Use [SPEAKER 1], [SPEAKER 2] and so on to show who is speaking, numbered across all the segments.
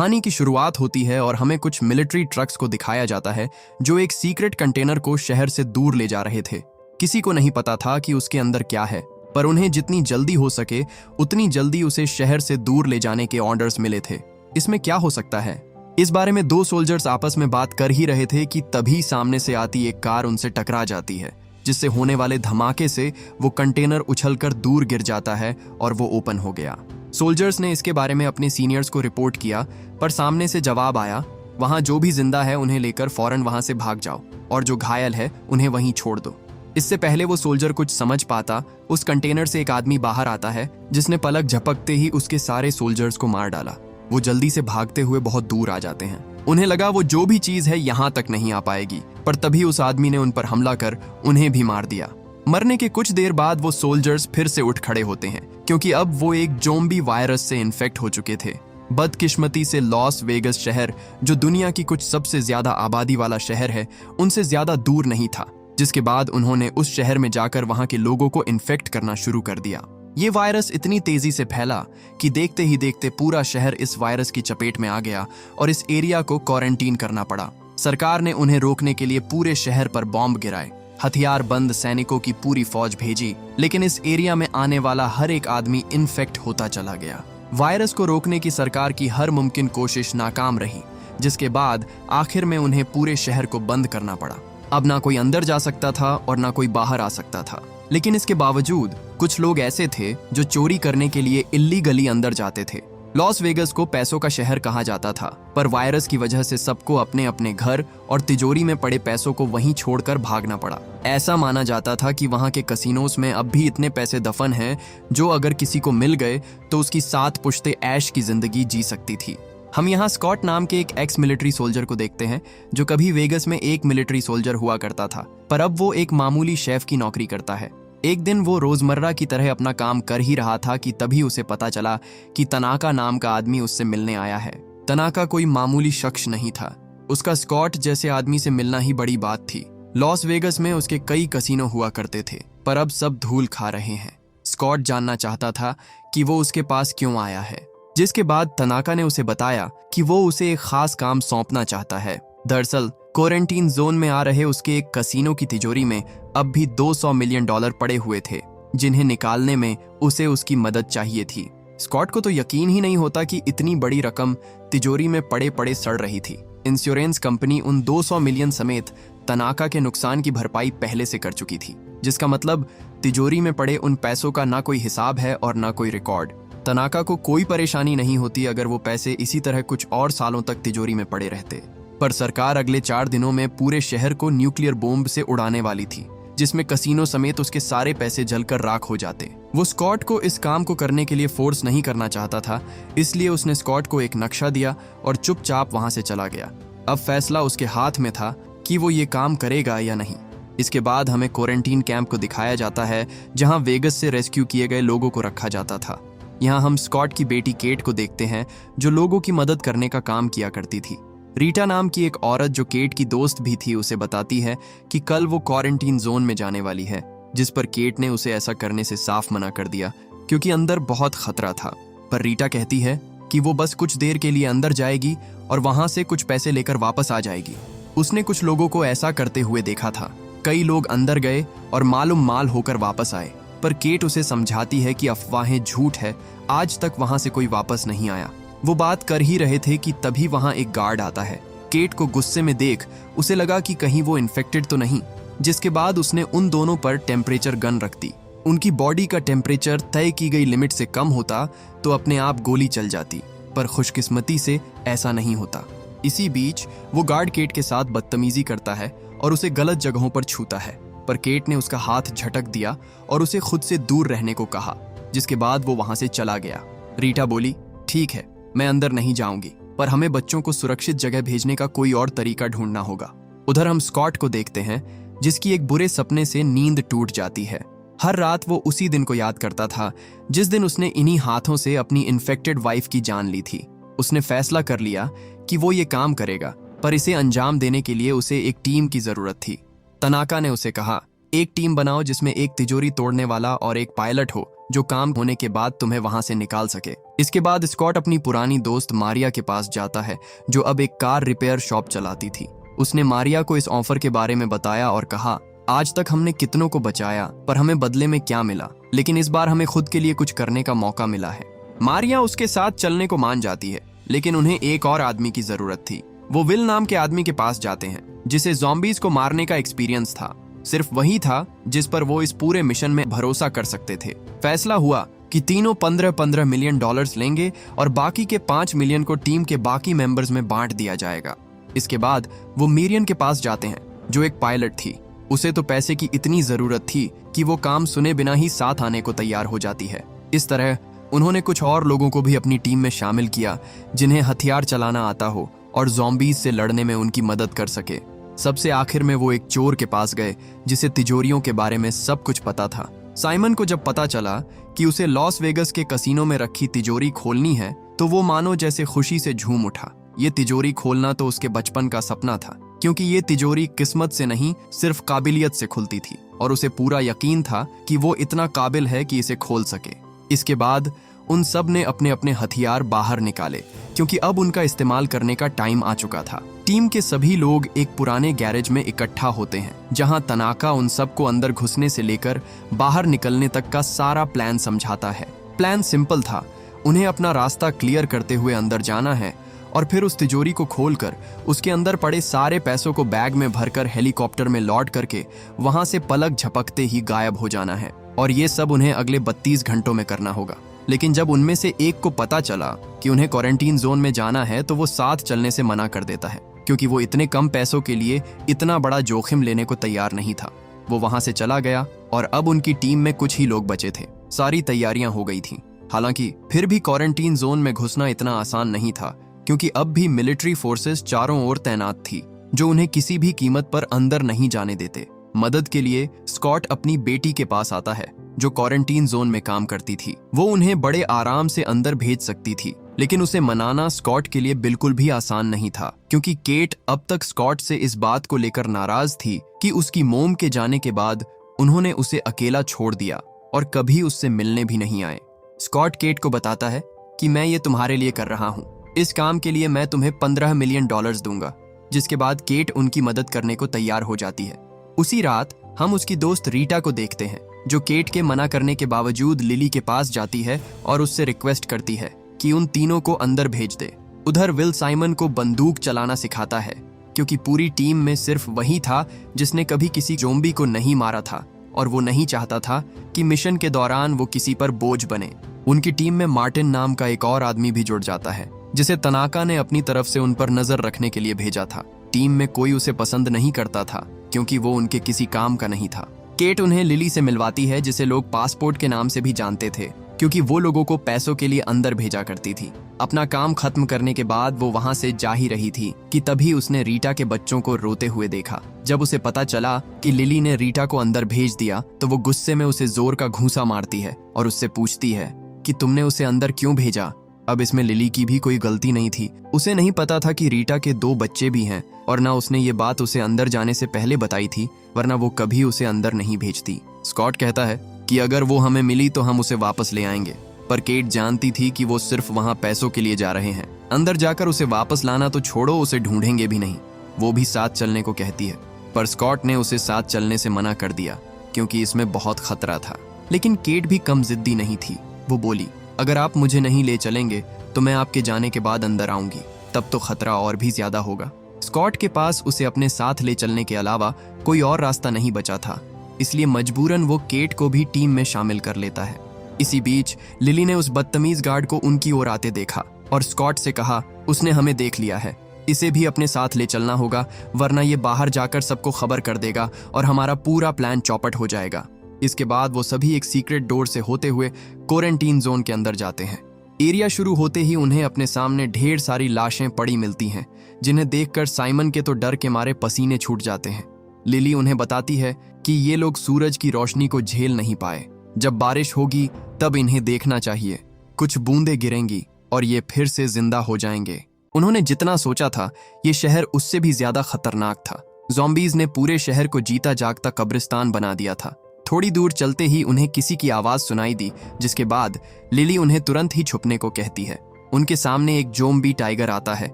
[SPEAKER 1] कहानी की शुरुआत होती है और हमें कुछ मिलिट्री ट्रक्स को दिखाया जाता है जो एक सीक्रेट कंटेनर को शहर से दूर ले जा रहे थे। किसी को नहीं पता था कि उसके अंदर क्या है, पर उन्हें जितनी जल्दी हो सके उतनी जल्दी उसे शहर से दूर ले जाने के ऑर्डर्स मिले थे। इसमें क्या हो सकता है, इस बारे में दो सोल्जर्स आपस में बात कर ही रहे थे कि तभी सामने से आती एक कार उनसे टकरा जाती है, जिससे होने वाले धमाके से वो कंटेनर उछलकर दूर गिर जाता है और वो ओपन हो गया। सोल्जर्स ने इसके बारे में अपने सीनियर्स को रिपोर्ट किया, पर सामने से जवाब आया, वहां जो भी जिंदा है उन्हें लेकर फौरन वहां से भाग जाओ और जो घायल है उन्हें वहीं छोड़ दो। इससे पहले वो सोल्जर कुछ समझ पाता, उस कंटेनर से एक आदमी बाहर आता है जिसने पलक झपकते ही उसके सारे सोल्जर्स को मार डाला। वो जल्दी से भागते हुए बहुत दूर आ जाते हैं। उन्हें लगा वो जो भी चीज है यहाँ तक नहीं आ पाएगी, पर तभी उस आदमी ने उन पर हमला कर उन्हें भी मार दिया। मरने के कुछ देर बाद वो सोल्जर्स फिर से उठ खड़े होते हैं, क्योंकि अब वो एक ज़ॉम्बी वायरस से इन्फेक्ट हो चुके थे। बदकिस्मती से लॉस वेगस शहर, जो दुनिया की कुछ सबसे ज्यादा आबादी वाला शहर है, उनसे ज्यादा दूर नहीं था, जिसके बाद उन्होंने उस शहर में जाकर वहां के लोगों को इन्फेक्ट करना शुरू कर दिया। ये वायरस इतनी तेजी से फैला कि देखते ही देखते पूरा शहर इस वायरस की चपेट में आ गया और इस एरिया को क्वारंटीन करना पड़ा। सरकार ने उन्हें रोकने के लिए पूरे शहर पर बॉम्ब गिराए, हथियार बंद सैनिकों की पूरी फौज भेजी, लेकिन इस एरिया में आने वाला हर एक आदमी इन्फेक्ट होता चला गया। वायरस को रोकने की सरकार की हर मुमकिन कोशिश नाकाम रही, जिसके बाद आखिर में उन्हें पूरे शहर को बंद करना पड़ा। अब ना कोई अंदर जा सकता था और ना कोई बाहर आ सकता था, लेकिन इसके बावजूद कुछ लोग ऐसे थे जो चोरी करने के लिए इल्लीगली अंदर जाते थे। लॉस वेगस को पैसों का शहर कहा जाता था, पर वायरस की वजह से सबको अपने अपने घर और तिजोरी में पड़े पैसों को वहीं छोड़कर भागना पड़ा। ऐसा माना जाता था कि वहां के कसिनोस में अब भी इतने पैसे दफन हैं जो अगर किसी को मिल गए तो उसकी 7 पुश्ते ऐश की जिंदगी जी सकती थी। हम यहाँ स्कॉट नाम के एक एक्स मिलिट्री सोल्जर को देखते हैं, जो कभी वेगस में एक मिलिट्री सोल्जर हुआ करता था, पर अब वो एक मामूली शेफ की नौकरी करता है। एक दिन वो रोजमर्रा की तरह अपना काम कर ही रहा था कि तभी उसे पता चला कि तनाका नाम का आदमी उससे मिलने आया है। तनाका कोई मामूली शख्स नहीं था, उसका स्कॉट जैसे आदमी से मिलना ही बड़ी बात थी। लॉस वेगस में उसके कई कसिनो हुआ करते थे, पर अब सब धूल खा रहे हैं। स्कॉट जानना चाहता था कि वो उसके पास क्यों आया है, जिसके बाद तनाका ने उसे बताया कि वो उसे एक खास काम सौंपना चाहता है। दरअसल क्वारंटीन जोन में आ रहे उसके एक कसिनो की तिजोरी में अब भी $200 मिलियन पड़े हुए थे, जिन्हें निकालने में उसे उसकी मदद चाहिए थी। स्कॉट को तो यकीन ही नहीं होता कि इतनी बड़ी रकम तिजोरी में पड़े पड़े सड़ रही थी। इंश्योरेंस कंपनी उन 200 मिलियन समेत तनाका के नुकसान की भरपाई पहले से कर चुकी थी, जिसका मतलब तिजोरी में पड़े उन पैसों का ना कोई हिसाब है और ना कोई रिकॉर्ड। तनाका को कोई परेशानी नहीं होती अगर वो पैसे इसी तरह कुछ और सालों तक तिजोरी में पड़े रहते, पर सरकार अगले 4 दिनों में पूरे शहर को न्यूक्लियर बॉम्ब से उड़ाने वाली थी, जिसमें कसिनो समेत उसके सारे पैसे जलकर राख हो जाते। वो स्कॉट को इस काम को करने के लिए फोर्स नहीं करना चाहता था, इसलिए उसने स्कॉट को एक नक्शा दिया और चुपचाप वहां से चला गया। अब फैसला उसके हाथ में था कि वो ये काम करेगा या नहीं। इसके बाद हमें क्वारंटीन कैंप को दिखाया जाता है, जहां वेगस से रेस्क्यू किए गए लोगों को रखा जाता था। यहाँ हम स्कॉट की बेटी केट को देखते हैं, जो लोगों की मदद करने का काम किया करती थी। रीटा नाम की एक औरत, जो केट की दोस्त भी थी, उसे बताती है कि कल वो क्वारंटीन जोन में जाने वाली है, जिस पर केट ने उसे ऐसा करने से साफ मना कर दिया क्योंकि अंदर बहुत खतरा था। पर रीटा कहती है कि वो बस कुछ देर के लिए अंदर जाएगी और वहां से कुछ पैसे लेकर वापस आ जाएगी। उसने कुछ लोगों को ऐसा करते हुए देखा था। कई लोग अंदर गए और मालूम माल होकर वापस आए, पर केट उसे समझाती है कि अफवाहें झूठ है, आज तक वहां से कोई वापस नहीं आया। वो बात कर ही रहे थे कि तभी वहां एक गार्ड आता है। केट को गुस्से में देख उसे लगा कि कहीं वो इन्फेक्टेड तो नहीं, जिसके बाद उसने उन दोनों पर टेम्परेचर गन रख दी। उनकी बॉडी का टेम्परेचर तय की गई लिमिट से कम होता तो अपने आप गोली चल जाती, पर खुशकिस्मती से ऐसा नहीं होता। इसी बीच वो गार्ड केट के साथ बदतमीजी करता है और उसे गलत जगहों पर छूता है, पर केट ने उसका हाथ झटक दिया और उसे खुद से दूर रहने को कहा, जिसके बाद वो वहां से चला गया। रीटा बोली, ठीक है, मैं अंदर नहीं जाऊंगी, पर हमें बच्चों को सुरक्षित जगह भेजने का कोई और तरीका ढूंढना होगा। उधर हम स्कॉट को देखते हैं, जिसकी एक बुरे सपने से नींद टूट जाती है। हर रात वो उसी दिन को याद करता था जिस दिन उसने इन्हीं हाथों से अपनी इन्फेक्टेड वाइफ की जान ली थी। उसने फैसला कर लिया कि वो ये काम करेगा, पर इसे अंजाम देने के लिए उसे एक टीम की जरूरत थी। तनाका ने उसे कहा, एक टीम बनाओ जिसमें एक तिजोरी तोड़ने वाला और एक पायलट हो जो काम होने के बाद तुम्हें वहां से निकाल सके। इसके बाद स्कॉट अपनी पुरानी दोस्त मारिया के पास जाता है, जो अब एक कार रिपेयर शॉप चलाती थी। उसने मारिया को इस ऑफर के बारे में बताया और कहा, आज तक हमने कितनों को बचाया, पर हमें बदले में क्या मिला, लेकिन इस बार हमें खुद के लिए कुछ करने का मौका मिला है। मारिया उसके साथ चलने को मान जाती है, लेकिन उन्हें एक और आदमी की जरूरत थी। वो विल नाम के आदमी के पास जाते हैं, जिसे ज़ॉम्बीज को मारने का एक्सपीरियंस था। सिर्फ वही था जिस पर वो इस पूरे मिशन में भरोसा कर सकते थे। फैसला हुआ कि तीनों 15-15 मिलियन डॉलर्स लेंगे और बाकी के 5 मिलियन को टीम के बाकी मेंबर्स में बांट दिया जाएगा। इसके बाद वो मीरियन के पास जाते हैं, जो एक पायलट थी। उसे तो पैसे की इतनी जरूरत थी कि वो काम सुने बिना ही साथ आने को तैयार हो जाती है। इस तरह उन्होंने कुछ और लोगों को भी अपनी टीम में शामिल किया, जिन्हें हथियार चलाना आता हो और ज़ॉम्बीज से लड़ने में उनकी मदद कर सके। सबसे आखिर में वो एक चोर के पास गए, जिसे तिजोरियों के बारे में सब कुछ पता था। साइमन को जब पता चला कि उसे लॉस वेगस के कसीनो में रखी तिजोरी खोलनी है, तो वो मानो जैसे खुशी से झूम उठा। ये तिजोरी खोलना तो उसके बचपन का सपना था, क्योंकि ये तिजोरी किस्मत से नहीं, सिर्फ काबिलियत से खुलती थी, और उसे पूरा यकीन था कि वो इतना काबिल है कि इसे खोल सके। इसके बाद उन सब ने अपने अपने हथियार बाहर निकाले, क्योंकि अब उनका इस्तेमाल करने का टाइम आ चुका था। टीम के सभी लोग एक पुराने गैरेज में इकट्ठा होते हैं, जहां तनाका उन सबको अंदर घुसने से लेकर बाहर निकलने तक का सारा प्लान समझाता है। प्लान सिंपल था, उन्हें अपना रास्ता क्लियर करते हुए अंदर जाना है और फिर उस तिजोरी को खोलकर उसके अंदर पड़े सारे पैसों को बैग में भरकर हेलीकॉप्टर में लौट करके वहां से पलक झपकते ही गायब हो जाना है। और ये सब उन्हें अगले 32 घंटों में करना होगा। लेकिन जब उनमें से एक को पता चला कि उन्हें क्वारंटीन जोन में जाना है, तो वो साथ चलने से मना कर देता है, क्योंकि वो इतने कम पैसों के लिए इतना बड़ा जोखिम लेने को तैयार नहीं था। वो वहां से चला गया और अब उनकी टीम में कुछ ही लोग बचे थे। सारी तैयारियां हो गई थीं। हालांकि फिर भी क्वारंटीन जोन में घुसना इतना आसान नहीं था, क्योंकि अब भी मिलिट्री फोर्सेस चारों ओर तैनात थी, जो उन्हें किसी भी कीमत पर अंदर नहीं जाने देते। मदद के लिए स्कॉट अपनी बेटी के पास आता है, जो क्वारंटीन जोन में काम करती थी। वो उन्हें बड़े आराम से अंदर भेज सकती थी, लेकिन उसे मनाना स्कॉट के लिए बिल्कुल भी आसान नहीं था, क्योंकि केट अब तक स्कॉट से इस बात को लेकर नाराज थी कि उसकी मोम के जाने के बाद उन्होंने उसे अकेला छोड़ दिया और कभी उससे मिलने भी नहीं आए। स्कॉट केट को बताता है कि मैं ये तुम्हारे लिए कर रहा हूँ, इस काम के लिए मैं तुम्हें 15 मिलियन डॉलर्स दूंगा। जिसके बाद केट उनकी मदद करने को तैयार हो जाती है। उसी रात हम उसकी दोस्त रीटा को देखते हैं, जो केट के मना करने के बावजूद लिली के पास जाती है और उससे रिक्वेस्ट करती है कि उन तीनों को अंदर भेज दे। उधर विल साइमन को बंदूक चलाना सिखाता है, क्योंकि पूरी टीम में सिर्फ वही था जिसने कभी किसी ज़ॉम्बी को नहीं मारा था, और वो नहीं चाहता था कि मिशन के दौरान वो किसी पर बोझ बने। उनकी टीम में मार्टिन नाम का एक और आदमी भी जुड़ जाता है, जिसे तनाका ने अपनी तरफ से उन पर नजर रखने के लिए भेजा था। टीम में कोई उसे पसंद नहीं करता था, क्योंकि वो उनके किसी काम का नहीं था। केट उन्हें लिली से मिलवाती है, जिसे लोग पासपोर्ट के नाम से भी जानते थे, क्योंकि वो लोगों को पैसों के लिए अंदर भेजा करती थी। अपना काम खत्म करने के बाद वो वहां से जा ही रही थी कि तभी उसने रीटा के बच्चों को रोते हुए देखा। जब उसे पता चला कि लिली ने रीटा को अंदर भेज दिया, तो वो गुस्से में उसे जोर का घूंसा मारती है और उससे पूछती है कि तुमने उसे अंदर क्यों भेजा। अब इसमें लिली की भी कोई गलती नहीं थी। उसे नहीं पता था कि रीटा के 2 बच्चे भी हैं, और ना उसने ये बात उसे अंदर जाने से पहले बताई थी, वरना वो कभी उसे अंदर नहीं भेजती। स्कॉट कहता है कि अगर वो हमें मिली तो हम उसे वापस ले आएंगे, पर केट जानती थी कि वो सिर्फ वहां पैसों के लिए जा रहे हैं। अंदर जाकर उसे वापस लाना तो छोड़ो, उसे ढूंढेंगे भी नहीं। वो भी साथ चलने को कहती है, पर स्कॉट ने उसे साथ चलने से मना कर दिया, क्योंकि इसमें बहुत खतरा था। लेकिन केट भी कम जिद्दी नहीं थी। वो बोली, अगर आप मुझे नहीं ले चलेंगे तो मैं आपके जाने के बाद अंदर आऊंगी, तब तो खतरा और भी ज्यादा होगा। स्कॉट के पास उसे अपने साथ ले चलने के अलावा कोई और रास्ता नहीं बचा था, इसलिए मजबूरन वो केट को भी टीम में शामिल कर लेता है। इसी बीच लिली ने उस बदतमीज गार्ड को उनकी ओर आते देखा और स्कॉट से कहा, उसने हमें देख लिया है, इसे भी अपने साथ ले चलना होगा, वरना ये बाहर जाकर सबको खबर कर देगा और हमारा पूरा प्लान चौपट हो जाएगा। इसके बाद वो सभी एक सीक्रेट डोर से होते हुए क्वारंटीन जोन के अंदर जाते हैं। एरिया शुरू होते ही उन्हें अपने सामने ढेर सारी लाशें पड़ी मिलती हैं, जिन्हें देखकर साइमन के तो डर के मारे पसीने छूट जाते हैं। लिली उन्हें बताती है कि ये लोग सूरज की रोशनी को झेल नहीं पाए, जब बारिश होगी तब इन्हें देखना चाहिए, कुछ बूंदें गिरेंगी और ये फिर से जिंदा हो जाएंगे। उन्होंने जितना सोचा था, ये शहर उससे भी ज्यादा खतरनाक था। ज़ॉम्बीज ने पूरे शहर को जीता जागता कब्रिस्तान बना दिया था। थोड़ी दूर चलते ही उन्हें किसी की आवाज सुनाई दी, जिसके बाद लिली उन्हें तुरंत ही छुपने को कहती है। उनके सामने एक ज़ॉम्बी टाइगर आता है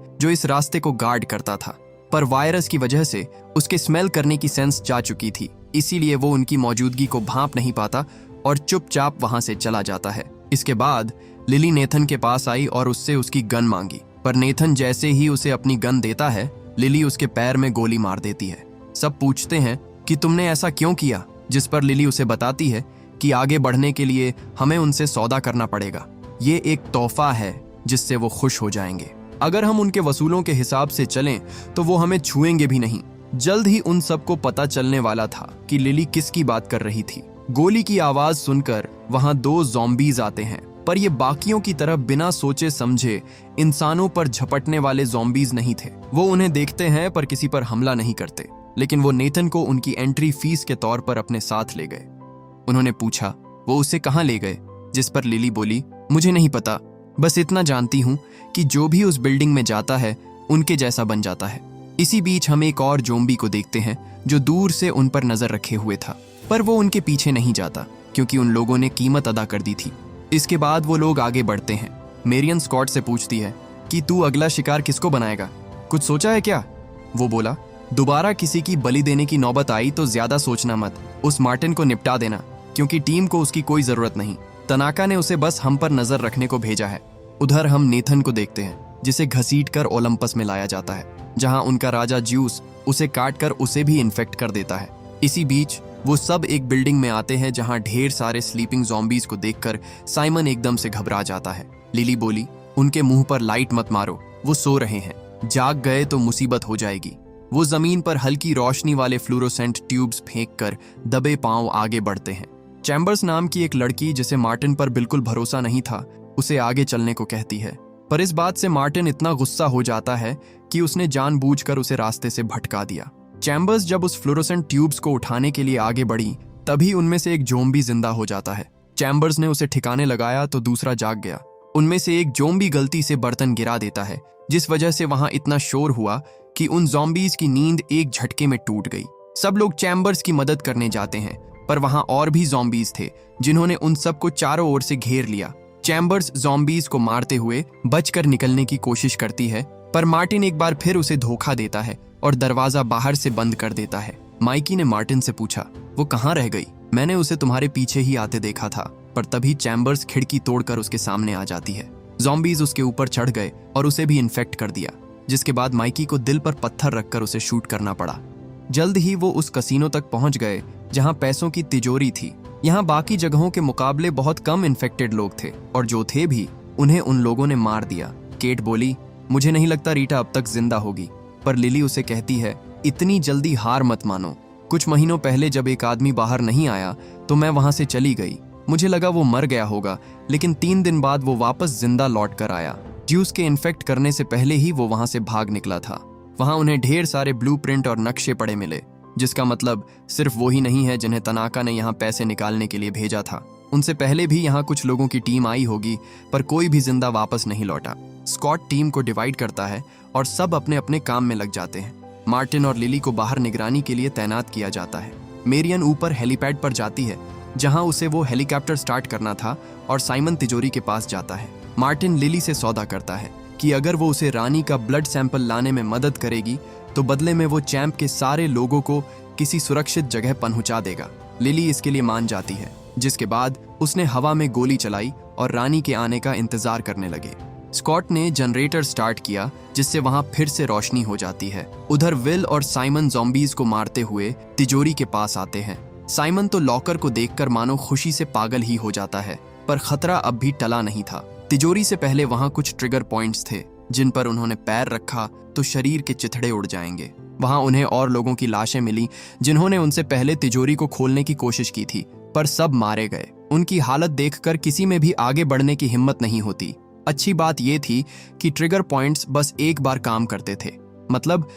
[SPEAKER 1] जो इस रास्ते को गार्ड करता था, पर वायरस की वजह से उसके स्मेल करने की सेंस जा चुकी थी, इसीलिए वो उनकी मौजूदगी को भांप नहीं पाता और चुपचाप वहां से चला जाता है। इसके बाद लिली नेथन के पास आई और उससे उसकी गन मांगी, पर नेथन जैसे ही उसे अपनी गन देता है, लिली उसके पैर में गोली मार देती है। सब पूछते हैं कि तुमने ऐसा क्यों किया, जिस पर लिली उसे बताती है कि आगे बढ़ने के लिए हमें उनसे सौदा करना पड़ेगा। ये एक तोहफा है जिससे वो खुश हो जाएंगे। अगर हम उनके वसूलों के हिसाब से चलें तो वो हमें छुएंगे भी नहीं। जल्द ही उन सबको पता चलने वाला था कि लिली किसकी बात कर रही थी। गोली की आवाज सुनकर वहां 2 ज़ॉम्बीज आते हैं, पर ये बाकियों की तरह बिना सोचे समझे इंसानों पर झपटने वाले ज़ॉम्बीज नहीं थे। वो उन्हें देखते हैं पर किसी पर हमला नहीं करते, लेकिन वो नेथन को उनकी एंट्री फीस के तौर पर अपने साथ ले गए। उन्होंने पूछा वो उसे कहाँ ले गए, जिस पर लिली बोली, मुझे नहीं पता, बस इतना जानती हूँ कि जो भी उस बिल्डिंग में जाता है उनके जैसा बन जाता है। इसी बीच हम एक और ज़ॉम्बी को देखते हैं जो दूर से उन पर नजर रखे हुए था, पर वो उनके पीछे नहीं जाता क्योंकि उन लोगों ने कीमत अदा कर दी थी। इसके बाद वो लोग आगे बढ़ते हैं। मेरियन स्कॉट से पूछती है कि तू अगला शिकार किसको बनाएगा, कुछ सोचा है क्या? वो बोला, दोबारा किसी की बलि देने की नौबत आई तो ज्यादा सोचना मत, उस मार्टिन को निपटा देना, क्योंकि टीम को उसकी कोई जरूरत नहीं। तनाका ने उसे बस हम पर नजर रखने को भेजा है। उधर हम नेथन को देखते हैं जिसे घसीटकर ओलंपस में लाया जाता है, जहां उनका राजा ज्यूस उसे काटकर उसे भी इन्फेक्ट कर देता है। इसी बीच वो सब एक बिल्डिंग में आते हैं जहां ढेर सारे स्लीपिंग ज़ॉम्बीज को देखकर साइमन एकदम से घबरा जाता है। लिली बोली, उनके मुंह पर लाइट मत मारो, वो सो रहे हैं, जाग गए तो मुसीबत हो जाएगी। वो जमीन पर हल्की रोशनी वाले फ्लोरोसेंट ट्यूब्स फेंककर दबे पांव आगे बढ़ते हैं। चैम्बर्स नाम की एक लड़की जिसे मार्टिन पर बिल्कुल भरोसा नहीं था, उसे आगे चलने को कहती है, पर इस बात से मार्टिन इतना गुस्सा हो जाता है कि उसने जानबूझकर उसे रास्ते से भटका दिया। चैम्बर्स जब उस फ्लोरोसेंट ट्यूब्स को उठाने के लिए आगे बढ़ी, तभी उनमें से एक ज़ॉम्बी जिंदा हो जाता है। चैम्बर्स ने उसे ठिकाने लगाया तो दूसरा जाग गया। उनमें से एक ज़ॉम्बी गलती से बर्तन गिरा देता है, जिस वजह से वहां इतना शोर हुआ कि उन ज़ॉम्बीज की नींद एक झटके में टूट गई। सब लोग चैम्बर्स की मदद करने जाते हैं, पर वहां और भी ज़ॉम्बीज थे जिन्होंने उन सबको चारों ओर से घेर लिया। चैम्बर्स ज़ॉम्बीज को मारते हुए बचकर निकलने की कोशिश करती है, पर मार्टिन एक बार फिर उसे धोखा देता है और दरवाजा बाहर से बंद कर देता है। माइकी ने मार्टिन से पूछा, वो कहाँ रह गई? मैंने उसे तुम्हारे पीछे ही आते देखा था। पर तभी चैम्बर्स खिड़की तोड़कर उसके सामने आ जाती है। ज़ॉम्बीज उसके ऊपर चढ़ गए और उसे भी इन्फेक्ट कर दिया, जिसके बाद माइकी को दिल पर पत्थर रखकर उसे शूट करना पड़ा। जल्द ही वो उस कसीनो तक पहुंच गए जहां पैसों की तिजोरी थी। यहाँ बाकी जगहों के मुकाबले बहुत कम इन्फेक्टेड लोग थे, और जो थे भी उन्हें उन लोगों ने मार दिया। केट बोली, मुझे नहीं लगता रीटा अब तक जिंदा होगी। पर लिली उसे कहती है, इतनी जल्दी हार मत मानो। कुछ महीनों पहले जब एक आदमी बाहर नहीं आया तो मैं वहां से चली गई। मुझे लगा वो मर गया होगा, लेकिन 3 दिन बाद वो वापस जिंदा लौट कर आया। ज्यूस के इन्फेक्ट करने से पहले ही वो वहां से भाग निकला था। वहां उन्हें ढेर सारे ब्लूप्रिंट और नक्शे पड़े मिले, जिसका मतलब सिर्फ वो ही नहीं है जिन्हें तनाका ने यहाँ पैसे निकालने के लिए भेजा था। उनसे पहले भी यहाँ कुछ लोगों की टीम आई होगी, पर कोई भी जिंदा वापस नहीं लौटा। स्कॉट टीम को डिवाइड करता है और सब अपने अपने काम में लग जाते हैं। मार्टिन और लिली को बाहर निगरानी के लिए तैनात किया जाता है। मेरियन ऊपर हेलीपैड पर जाती है, जहां उसे वो हेलीकॉप्टर स्टार्ट करना था, और साइमन तिजोरी के पास जाता है। मार्टिन लिली से सौदा करता है कि अगर वो उसे रानी का ब्लड सैंपल लाने में मदद करेगी तो बदले में वो चैंप के सारे लोगों को किसी सुरक्षित जगह पहुंचा देगा। लिली इसके लिए मान जाती है, जिसके बाद उसने हवा में गोली चलाई और रानी के आने का इंतजार करने लगे। स्कॉट ने जनरेटर स्टार्ट किया, जिससे वहां फिर से रोशनी हो जाती है। उधर विल और साइमन ज़ॉम्बीज को मारते हुए तिजोरी के पास आते हैं। साइमन तो लॉकर को देखकर मानो खुशी से पागल ही हो जाता है, पर खतरा अब भी टला नहीं था। तिजोरी से पहले वहां कुछ ट्रिगर पॉइंट्स थे, जिन पर उन्होंने पैर रखा तो शरीर के चिथड़े उड़ जाएंगे। वहां उन्हें और लोगों की लाशें मिली जिन्होंने उनसे पहले तिजोरी को खोलने की कोशिश की थी, पर सब मारे गए। उनकी हालत देखकर किसी में भी आगे बढ़ने की हिम्मत नहीं होती। अच्छी बात यह थी कि ट्रिगर पॉइंट्स बस एक बार काम करते थे, मतलब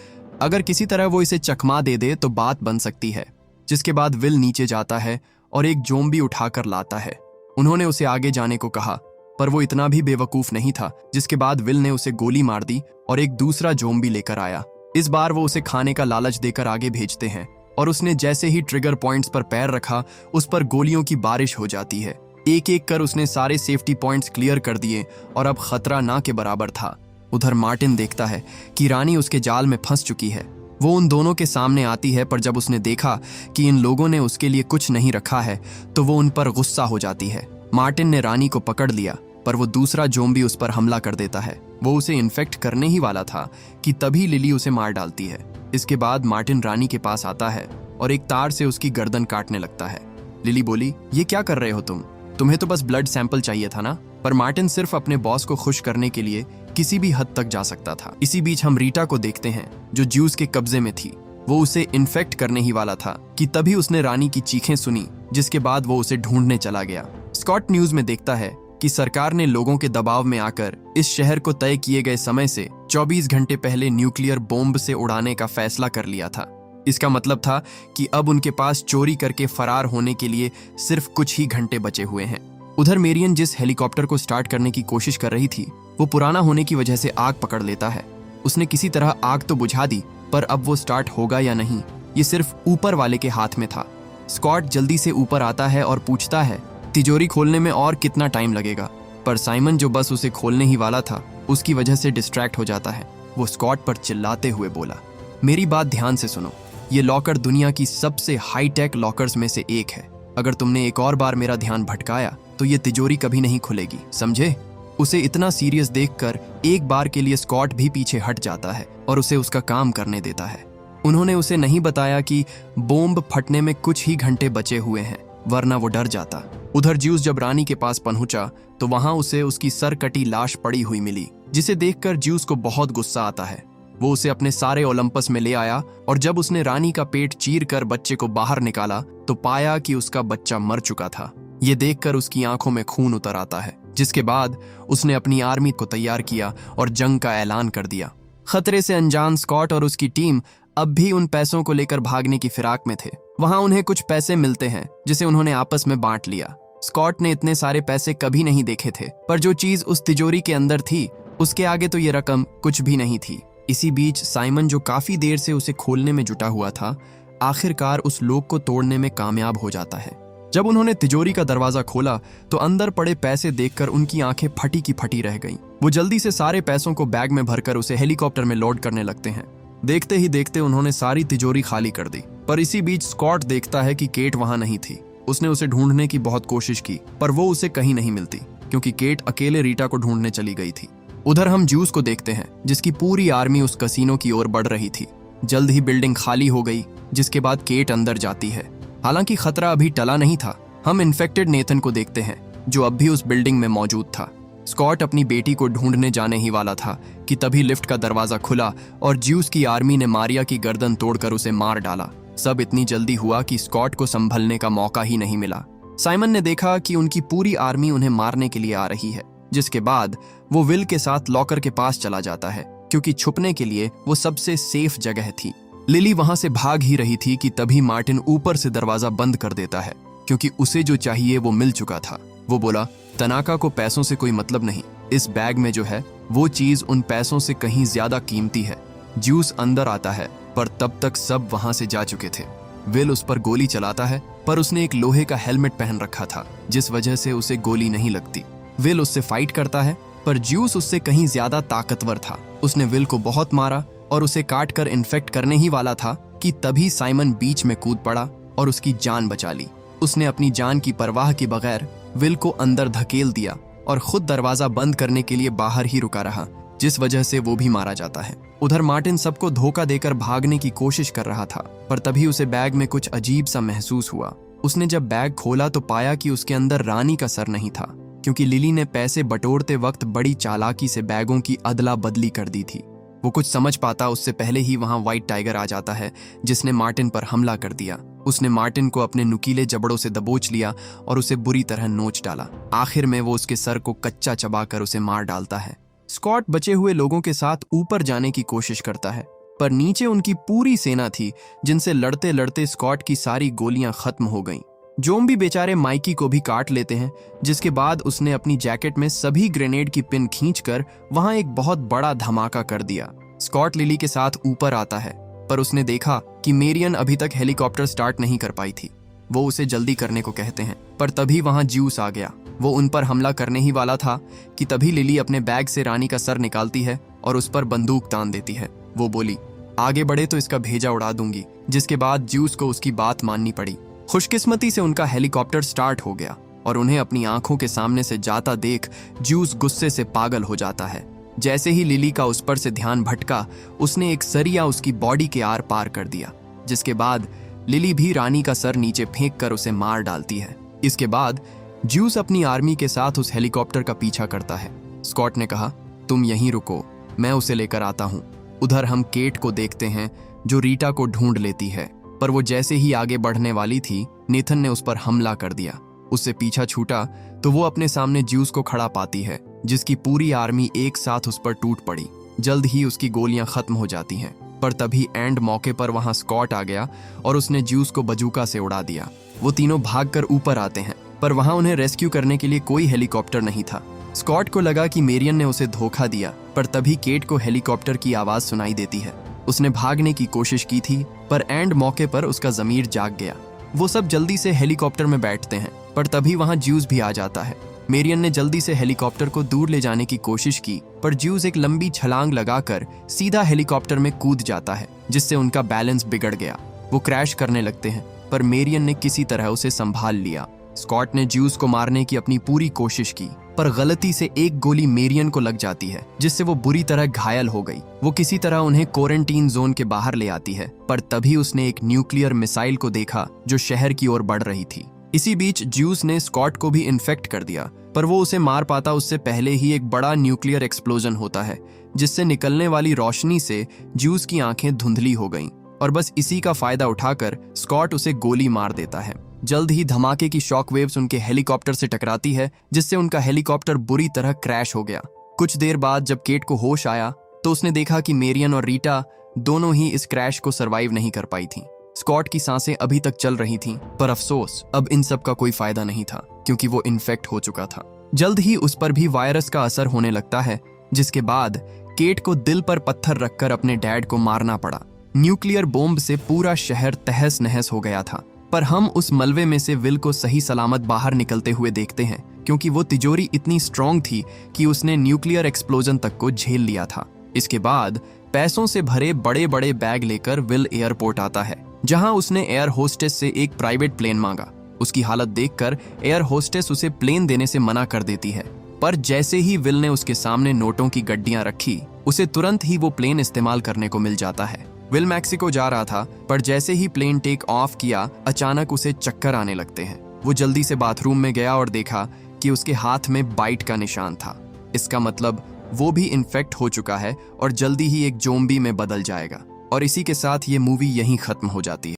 [SPEAKER 1] अगर किसी तरह वो इसे चकमा दे दे तो बात बन सकती है। जिसके बाद विल नीचे जाता है और एक ज़ॉम्बी उठाकर लाता है। उन्होंने उसे आगे जाने को कहा, पर वो इतना भी बेवकूफ नहीं था। जिसके बाद विल ने उसे गोली मार दी और एक दूसरा ज़ॉम्बी लेकर आया। इस बार वो उसे खाने का लालच देकर आगे भेजते हैं और उसने जैसे ही ट्रिगर पॉइंट्स पर पैर रखा, उस पर गोलियों की बारिश हो जाती है। एक एक कर उसने सारे सेफ्टी पॉइंट्स क्लियर कर दिए और अब खतरा ना के बराबर था। उधर मार्टिन देखता है कि रानी उसके जाल में फंस चुकी है। वो उन दोनों के सामने आती है, पर जब उसने देखा कि इन लोगों ने उसके लिए कुछ नहीं रखा है तो वो उन पर गुस्सा हो जाती है। मार्टिन ने रानी को पकड़ लिया, पर वो दूसरा ज़ोंबी उस पर हमला कर देता है। वो उसे इन्फेक्ट करने ही वाला था कि तभी लिली उसे मार डालती है। इसके बाद मार्टिन रानी के पास आता है और एक तार से उसकी गर्दन काटने लगता है। लिली बोली, ये क्या कर रहे हो तुम? तुम्हें तो बस ब्लड सैंपल चाहिए था ना? पर मार्टिन सिर्फ अपने बॉस को खुश करने के लिए किसी भी हद तक जा सकता था। इसी बीच हम रीटा को देखते हैं, जो ज्यूस के कब्जे में थी। वो उसे इन्फेक्ट करने ही वाला था कि तभी उसने रानी की चीखें सुनी, जिसके बाद वो उसे ढूंढने चला गया। स्कॉट न्यूज में देखता है कि सरकार ने लोगों के दबाव में आकर इस शहर को तय किए गए समय से 24 घंटे पहले न्यूक्लियर बॉम्ब से उड़ाने का फैसला कर लिया था। इसका मतलब था कि अब उनके पास चोरी करके फरार होने के लिए सिर्फ कुछ ही घंटे बचे हुए हैं। उधर मेरियन जिस हेलीकॉप्टर को स्टार्ट करने की कोशिश कर रही थी, वो पुराना होने की वजह से आग पकड़ लेता है। उसने किसी तरह आग तो बुझा दी, पर अब वो स्टार्ट होगा या नहीं, ये सिर्फ ऊपर वाले के हाथ में था। स्कॉट जल्दी से ऊपर आता है और पूछता है, तिजोरी खोलने में और कितना टाइम लगेगा? पर साइमन, जो बस उसे खोलने ही वाला था, उसकी वजह से डिस्ट्रैक्ट हो जाता है। वो स्कॉट पर चिल्लाते हुए बोला, मेरी बात ध्यान से सुनो, ये लॉकर दुनिया की सबसे हाईटेक लॉकर्स में से एक है। अगर तुमने एक और बार मेरा ध्यान भटकाया तो ये तिजोरी कभी नहीं खुलेगी, समझे? उसे इतना सीरियस देखकर एक बार के लिए स्कॉट भी पीछे हट जाता है और उसे उसका काम करने देता है। उन्होंने उसे नहीं बताया कि बॉम्ब फटने में कुछ ही घंटे बचे हुए हैं, वरना वो डर जाता। उधर ज्यूस जब रानी के पास पहुंचा तो वहां उसे उसकी सर कटी लाश पड़ी हुई मिली, जिसे देखकर ज्यूस को बहुत गुस्सा आता है। वो उसे अपने सारे ओलंपस में ले आया और जब उसने रानी का पेट चीर कर बच्चे को बाहर निकाला तो पाया कि उसका बच्चा मर चुका था। ये देखकर उसकी आंखों में खून उतर आता है, जिसके बाद उसने अपनी आर्मी को तैयार किया और जंग का ऐलान कर दिया। खतरे से अनजान स्कॉट और उसकी टीम अब भी उन पैसों को लेकर भागने की फिराक में थे। वहां उन्हें कुछ पैसे मिलते हैं, जिसे उन्होंने आपस में बांट लिया। स्कॉट ने इतने सारे पैसे कभी नहीं देखे थे, पर जो चीज उस तिजोरी के अंदर थी, उसके आगे तो ये रकम कुछ भी नहीं थी। इसी बीच साइमन, जो काफी देर से उसे खोलने में जुटा हुआ था, आखिरकार उस लॉक को तोड़ने में कामयाब हो जाता है। जब उन्होंने तिजोरी का दरवाजा खोला तो अंदर पड़े पैसे देखकर उनकी आंखें फटी की फटी रह गईं। वो जल्दी से सारे पैसों को बैग में भरकर उसे हेलीकॉप्टर में लोड करने लगते हैं। देखते ही देखते उन्होंने सारी तिजोरी खाली कर दी। पर इसी बीच स्कॉट देखता है कि केट वहां नहीं थी। उसने उसे ढूंढने की बहुत कोशिश की, पर वो उसे कहीं नहीं मिलती, क्योंकि केट अकेले रीटा को ढूंढने चली गई थी। उधर हम ज्यूस को देखते हैं, जिसकी पूरी आर्मी उस कसीनो की ओर बढ़ रही थी। जल्द ही बिल्डिंग खाली हो गई, जिसके बाद केट अंदर जाती है। हालांकि खतरा अभी टला नहीं था। हम इन्फेक्टेड नेथन को देखते हैं, जो अब भी उस बिल्डिंग में मौजूद था। स्कॉट अपनी बेटी को ढूंढने जाने ही वाला था कि तभी लिफ्ट का दरवाजा खुला और ज्यूस की आर्मी ने मारिया की गर्दन तोड़कर उसे मार डाला। सब इतनी जल्दी हुआ कि स्कॉट को संभलने का मौका ही नहीं मिला। साइमन ने देखा कि उनकी पूरी आर्मी उन्हें मारने के लिए आ रही है, जिसके बाद वो विल के साथ लॉकर के पास चला जाता है, क्योंकि छुपने के लिए वो सबसे सेफ जगह थी। लिली वहां से भाग ही रही थी कि तभी मार्टिन ऊपर से दरवाजा बंद कर देता है, क्योंकि उसे जो चाहिए वो मिल चुका था। वो बोला, तनाका को पैसों से कोई मतलब नहीं, इस बैग में जो है वो चीज उन पैसों से कहीं ज्यादा कीमती है। ज्यूस अंदर आता है, पर तब तक सब वहां से जा चुके थे। विल उस पर गोली चलाता है, पर उसने एक लोहे का हेलमेट पहन रखा था, जिस वजह से उसे गोली नहीं लगती। विल उससे फाइट करता है, पर ज्यूस उससे कहीं ज्यादा ताकतवर था। उसने विल को बहुत मारा और उसे काट कर इन्फेक्ट करने ही वाला था कि तभी साइमन बीच में कूद पड़ा और उसकी जान बचा ली। उसने अपनी जान की परवाह के बगैर विल को अंदर धकेल दिया और खुद दरवाजा बंद करने के लिए बाहर ही रुका रहा, जिस वजह से वो भी मारा जाता है। उधर मार्टिन सबको धोखा देकर भागने की कोशिश कर रहा था, पर तभी उसे बैग में कुछ अजीब सा महसूस हुआ। उसने जब बैग खोला तो पाया कि उसके अंदर रानी का सर नहीं था, क्योंकि लिली ने पैसे बटोरते वक्त बड़ी चालाकी से बैगों की अदला बदली कर दी थी। वो कुछ समझ पाता उससे पहले ही वहां व्हाइट टाइगर आ जाता है, जिसने मार्टिन पर हमला कर दिया। उसने मार्टिन को अपने नुकीले जबड़ों से दबोच लिया और उसे बुरी तरह नोच डाला। आखिर में वो उसके सर को कच्चा चबाकर उसे मार डालता है। स्कॉट बचे हुए लोगों के साथ ऊपर जाने की कोशिश करता है, पर नीचे उनकी पूरी सेना थी, जिनसे लड़ते लड़ते स्कॉट की सारी गोलियां खत्म हो गईं। ज़ॉम्बी बेचारे माइकी को भी काट लेते हैं, जिसके बाद उसने अपनी जैकेट में सभी ग्रेनेड की पिन खींचकर वहां एक बहुत बड़ा धमाका कर दिया। स्कॉट लिली के साथ ऊपर आता है, पर उसने देखा कि मेरियन अभी तक हेलीकॉप्टर स्टार्ट नहीं कर पाई थी। वो उसे जल्दी करने को कहते हैं, पर तभी वहां ज्यूस आ गया। वो उन पर हमला करने ही वाला था कि तभी लिली अपने बैग से रानी का सर निकालती है और उस पर बंदूक तान देती है। वो बोली, आगे बढ़े तो इसका भेजा उड़ा दूंगी, जिसके बाद ज्यूस को उसकी बात माननी पड़ी। खुशकिस्मती से उनका हेलीकॉप्टर स्टार्ट हो गया और उन्हें अपनी आंखों के सामने से जाता देख ज्यूस गुस्से से पागल हो जाता है। जैसे ही लिली का उस पर से ध्यान भटका, उसने एक सरिया उसकी बॉडी के आर पार कर दिया, जिसके बाद लिली भी रानी का सर नीचे फेंक कर उसे मार डालती है। इसके बाद ज्यूस अपनी आर्मी के साथ उस हेलीकॉप्टर का पीछा करता है। स्कॉट ने कहा, तुम यहीं रुको, मैं उसे लेकर आता हूँ। उधर हम केट को देखते हैं जो रीटा को ढूंढ लेती है, पर वो जैसे ही आगे बढ़ने वाली थी, नेथन ने उस पर हमला कर दिया। उससे पीछा छूटा तो वो अपने सामने ज्यूस को खड़ा पाती है, जिसकी पूरी आर्मी एक साथ उस पर टूट पड़ी। जल्द ही उसकी गोलियां खत्म हो जाती हैं, पर तभी एंड मौके पर वहां स्कॉट आ गया और उसने ज्यूस को बजूका से उड़ा दिया। वो तीनों भागकर ऊपर आते हैं, पर वहां उन्हें रेस्क्यू करने के लिए कोई हेलीकॉप्टर नहीं था। स्कॉट को लगा कि मेरियन ने उसे धोखा दिया, पर तभी केट को हेलीकॉप्टर की आवाज सुनाई देती है। उसने भागने की कोशिश की थी, पर एंड मौके पर उसका जमीर जाग गया। वो सब जल्दी से हेलीकॉप्टर में बैठते हैं, पर तभी वहां ज्यूस भी आ जाता है। मेरियन ने जल्दी से हेलीकॉप्टर को दूर ले जाने की कोशिश की, पर ज्यूस एक लंबी छलांग लगाकर सीधा हेलीकॉप्टर में कूद जाता है, जिससे उनका बैलेंस बिगड़ गया। वो क्रैश करने लगते हैं, पर मेरियन ने किसी तरह उसे संभाल लिया। स्कॉट ने ज्यूस को मारने की अपनी पूरी कोशिश की, पर गलती से एक गोली मेरियन को लग जाती है, जिससे वो बुरी तरह घायल हो गई। वो किसी तरह उन्हें क्वारंटीन जोन के बाहर ले आती है, पर तभी उसने एक न्यूक्लियर मिसाइल को देखा जो शहर की ओर बढ़ रही थी। इसी बीच ज्यूस ने स्कॉट को भी इन्फेक्ट कर दिया, पर वो उसे मार पाता उससे पहले ही एक बड़ा न्यूक्लियर एक्सप्लोजन होता है, जिससे निकलने वाली रोशनी से ज्यूस की आंखें धुंधली हो गईं, और बस इसी का फायदा उठाकर स्कॉट उसे गोली मार देता है। जल्द ही धमाके की शॉक वेव्स उनके हेलीकॉप्टर से टकराती है, जिससे उनका हेलीकॉप्टर बुरी तरह क्रैश हो गया। कुछ देर बाद जब केट को होश आया तो उसने देखा कि मेरियन और रीटा दोनों ही इस क्रैश को सरवाइव नहीं कर पाई थीं। स्कॉट की सांसें अभी तक चल रही थीं, पर अफसोस अब इन सब का कोई फायदा नहीं था, क्योंकि वो इन्फेक्ट हो चुका था। जल्द ही उस पर भी वायरस का असर होने लगता है, जिसके बाद केट को दिल पर पत्थर रखकर अपने डैड को मारना पड़ा। न्यूक्लियर बॉम्ब से पूरा शहर तहस नहस हो गया था, पर हम उस मलबे में से विल को सही सलामत बाहर निकलते हुए देखते हैं, क्योंकि वो तिजोरी इतनी स्ट्रॉन्ग थी कि उसने न्यूक्लियर एक्सप्लोजन तक को झेल लिया था। इसके बाद पैसों से भरे बड़े बड़े बैग लेकर विल एयरपोर्ट आता है, जहां उसने एयर होस्टेस से एक प्राइवेट प्लेन मांगा। उसकी हालत देखकर एयर होस्टेस उसे प्लेन देने से मना कर देती है, पर जैसे ही विल ने उसके सामने नोटों की गड्डियां रखी, उसे तुरंत ही वो प्लेन इस्तेमाल करने को मिल जाता है। विल मैक्सिको जा रहा था, पर जैसे ही प्लेन टेक ऑफ किया, अचानक उसे चक्कर आने लगते हैं। वो जल्दी से बाथरूम में गया और देखा कि उसके हाथ में बाइट का निशान था। इसका मतलब वो भी इन्फेक्ट हो चुका है और जल्दी ही एक ज़ॉम्बी में बदल जाएगा। और इसी के साथ ये मूवी यहीं खत्म हो जाती है।